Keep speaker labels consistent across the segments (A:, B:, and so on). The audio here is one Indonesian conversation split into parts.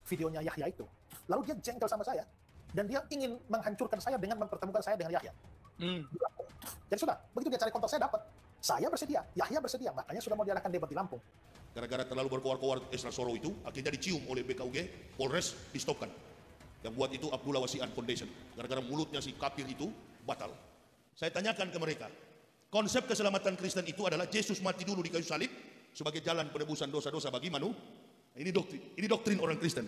A: videonya Yahya itu. Lalu dia jengkel sama saya, dan dia ingin menghancurkan saya dengan mempertemukan saya dengan Yahya. Jadi sudah, begitu dia cari kontak saya dapat. Saya bersedia, Yahya bersedia, makanya sudah mau diadakan debat di Lampung.
B: Gara-gara terlalu berkoar-koar Esra Soro itu, akhirnya dicium oleh BKUG, Polres di-stopkan. Yang buat itu Abdullah Wasian Foundation. Gara-gara mulutnya si kafir itu batal. Saya tanyakan ke mereka, konsep keselamatan Kristen itu adalah Yesus mati dulu di kayu salib sebagai jalan penebusan dosa-dosa bagi manusia. Ini doktrin orang Kristen.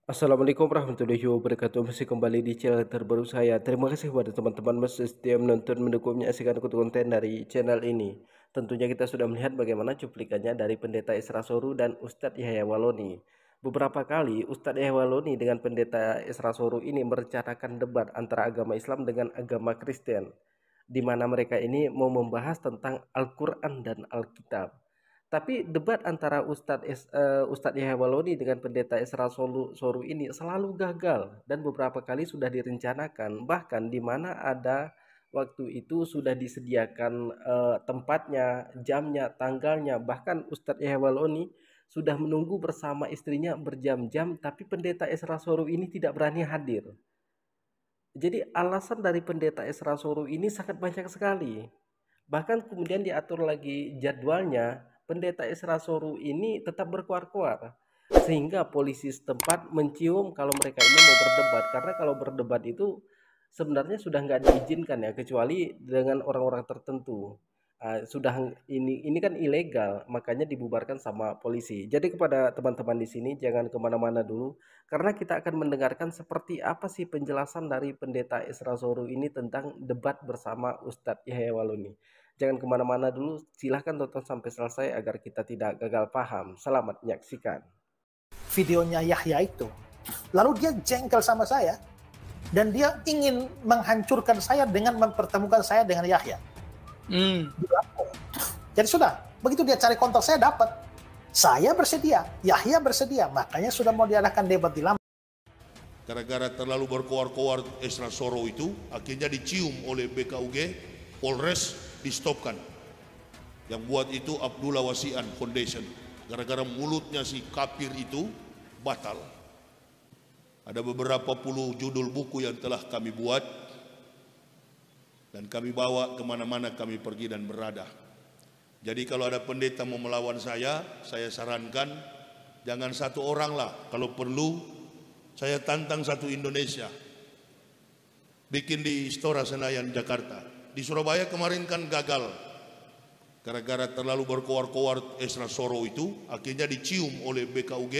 C: Assalamualaikum warahmatullahi wabarakatuh. Masih kembali di channel terbaru saya. Terima kasih kepada teman-teman masih setia menonton, mendukung, menyaksikan konten dari channel ini. Tentunya kita sudah melihat bagaimana cuplikannya dari Pendeta Esra Soru dan Ustadz Yahya Waloni. Beberapa kali Ustadz Yahya Waloni dengan Pendeta Esra Soru ini merencanakan debat antara agama Islam dengan agama Kristen, di mana mereka ini mau membahas tentang Al-Quran dan Alkitab. Tapi debat antara Ustadz Yahya Waloni dengan Pendeta Esra Soru ini selalu gagal, dan beberapa kali sudah direncanakan, bahkan di mana ada waktu itu sudah disediakan tempatnya, jamnya, tanggalnya. Bahkan Ustadz Yahya Waloni sudah menunggu bersama istrinya berjam-jam, tapi Pendeta Esra Soru ini tidak berani hadir. Jadi alasan dari Pendeta Esra Soru ini sangat banyak sekali. Bahkan kemudian diatur lagi jadwalnya, Pendeta Esra Soru ini tetap berkuar-kuar, sehingga polisi setempat mencium kalau mereka ini mau berdebat. Karena kalau berdebat itu sebenarnya sudah nggak diizinkan ya, kecuali dengan orang-orang tertentu. Ini kan ilegal, makanya dibubarkan sama polisi. Jadi kepada teman-teman di sini jangan kemana-mana dulu, karena kita akan mendengarkan seperti apa sih penjelasan dari Pendeta Esra Soru ini tentang debat bersama Ustadz Yahya Waloni. Jangan kemana-mana dulu, silahkan tonton sampai selesai agar kita tidak gagal paham. Selamat menyaksikan
A: videonya Yahya itu. Lalu dia jengkel sama saya, dan dia ingin menghancurkan saya dengan mempertemukan saya dengan Yahya. Jadi sudah, begitu dia cari kontak saya dapat. Saya bersedia, Yahya bersedia, makanya sudah mau diadakan debat di Lampung.
B: Gara-gara terlalu berkoar-koar Esra Soro itu, akhirnya dicium oleh BKUG, Polres di-stopkan. Yang buat itu Abdullah Wasian Foundation. Gara-gara mulutnya si kafir itu batal. Ada beberapa puluh judul buku yang telah kami buat, dan kami bawa kemana-mana kami pergi dan berada. Jadi kalau ada pendeta mau melawan saya sarankan jangan satu orang lah. Kalau perlu saya tantang satu Indonesia, bikin di Istora Senayan Jakarta. Di Surabaya kemarin kan gagal, gara-gara terlalu berkoar-koar Esra Soro itu, akhirnya dicium oleh BKUG,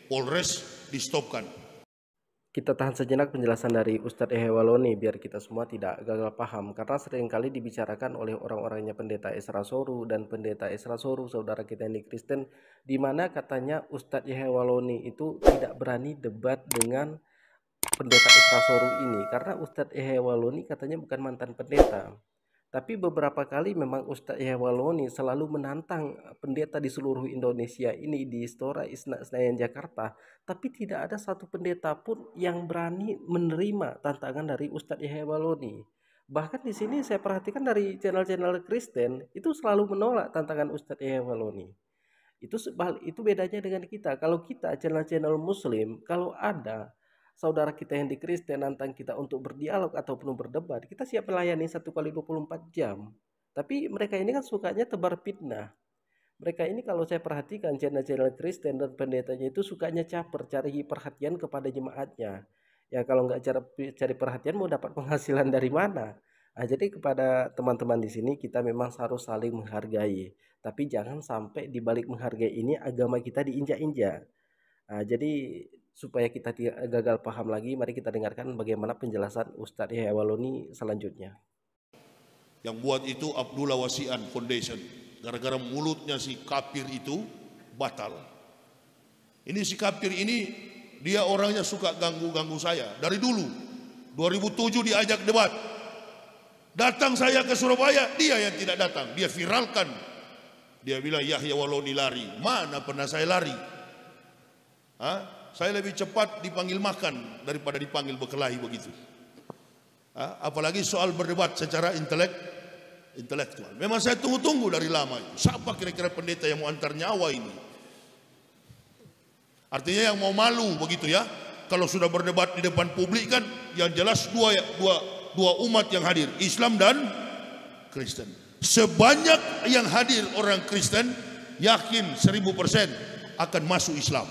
B: Polres di-stopkan.
C: Kita tahan sejenak penjelasan dari Ustadz Yahya Waloni biar kita semua tidak gagal paham, karena seringkali dibicarakan oleh orang-orangnya Pendeta Esra Soru dan Pendeta Esra Soru, saudara kita yang di Kristen, di mana katanya Ustadz Yahya Waloni itu tidak berani debat dengan Pendeta Esra Soru ini karena Ustadz Yahya Waloni katanya bukan mantan pendeta. Tapi beberapa kali memang Ustadz Yahya Waloni selalu menantang pendeta di seluruh Indonesia ini di Istora Senayan Jakarta, tapi tidak ada satu pendeta pun yang berani menerima tantangan dari Ustadz Yahya Waloni. Bahkan di sini saya perhatikan dari channel-channel Kristen itu selalu menolak tantangan Ustadz Yahya Waloni. Itu bedanya dengan kita. Kalau kita channel-channel Muslim, kalau ada saudara kita yang di Kristen nantang kita untuk berdialog ataupun berdebat, kita siap melayani 1x24 jam. Tapi mereka ini kan sukanya tebar fitnah. Mereka ini kalau saya perhatikan channel-channel Kristen dan pendetanya itu sukanya caper, cari perhatian kepada jemaatnya. Ya kalau nggak cari perhatian mau dapat penghasilan dari mana? Nah, jadi kepada teman-teman di sini kita memang harus saling menghargai. Tapi jangan sampai di balik menghargai ini agama kita diinjak-injak. Nah, jadi supaya kita tidak gagal paham lagi, mari kita dengarkan bagaimana penjelasan Ustadz Yahya Waloni selanjutnya.
B: Yang buat itu Abdullah Wasian Foundation. Gara-gara mulutnya si kafir itu batal. Ini si kafir ini, dia orangnya suka ganggu-ganggu saya dari dulu. 2007 diajak debat, datang saya ke Surabaya, dia yang tidak datang. Dia viralkan, dia bilang Yahya Waloni lari. Mana pernah saya lari? Saya lebih cepat dipanggil makan daripada dipanggil berkelahi begitu. Apalagi soal berdebat secara intelektual. Memang saya tunggu-tunggu dari lama itu. Siapa kira-kira pendeta yang mau antar nyawa ini? Artinya yang mau malu begitu ya. Kalau sudah berdebat di depan publik kan yang jelas dua umat yang hadir, Islam dan Kristen. Sebanyak yang hadir orang Kristen, yakin 1000% akan masuk Islam.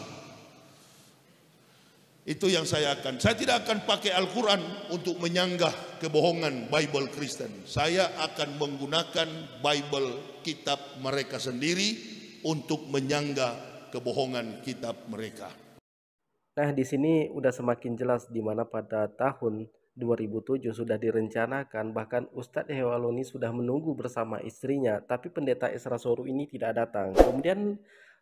B: Itu yang saya tidak akan pakai Al-Quran untuk menyanggah kebohongan Bible Kristen. Saya akan menggunakan Bible kitab mereka sendiri untuk menyanggah kebohongan kitab mereka.
C: Nah, di sini udah semakin jelas di mana pada tahun 2007 sudah direncanakan, bahkan Ustadz Hewaloni sudah menunggu bersama istrinya, tapi pendeta Esra Soru ini tidak datang. Kemudian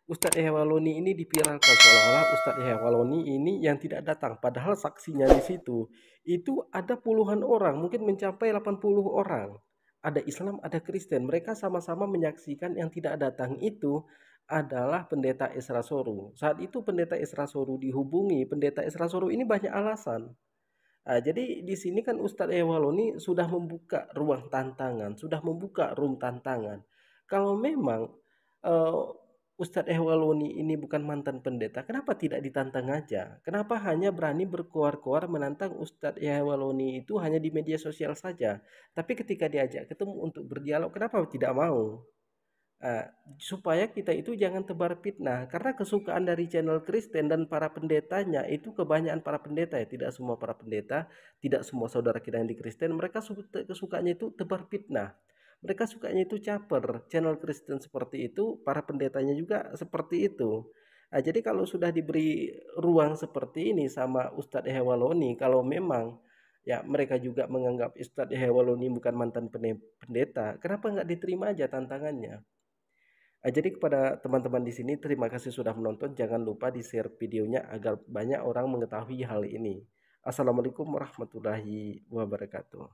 C: Ustadz Hewaloni ini dipiralkan seolah-olah Ustadz Hewaloni ini yang tidak datang, padahal saksinya di situ itu ada puluhan orang, mungkin mencapai 80 orang. Ada Islam, ada Kristen, mereka sama-sama menyaksikan yang tidak datang itu adalah pendeta Esra Soru. Saat itu pendeta Esra Soru dihubungi, pendeta Esra Soru ini banyak alasan. Jadi di sini kan Ustadz Hewaloni sudah membuka ruang tantangan, sudah membuka room tantangan. Kalau memang Ustadz Hewaloni ini bukan mantan pendeta, kenapa tidak ditantang aja? Kenapa hanya berani berkoar-koar menantang Ustadz Hewaloni itu hanya di media sosial saja? Tapi ketika diajak ketemu untuk berdialog, kenapa tidak mau? Supaya kita itu jangan tebar fitnah, karena kesukaan dari channel Kristen dan para pendetanya itu kebanyakan para pendeta ya, tidak semua para pendeta, tidak semua saudara kita yang di Kristen, mereka kesukaannya itu tebar fitnah, mereka sukanya itu caper. Channel Kristen seperti itu, para pendetanya juga seperti itu. Jadi kalau sudah diberi ruang seperti ini sama Ustadz Hewaloni, kalau memang ya mereka juga menganggap Ustadz Hewaloni bukan mantan pendeta, kenapa nggak diterima aja tantangannya? Jadi kepada teman-teman di sini, terima kasih sudah menonton. Jangan lupa di-share videonya agar banyak orang mengetahui hal ini. Assalamualaikum warahmatullahi wabarakatuh.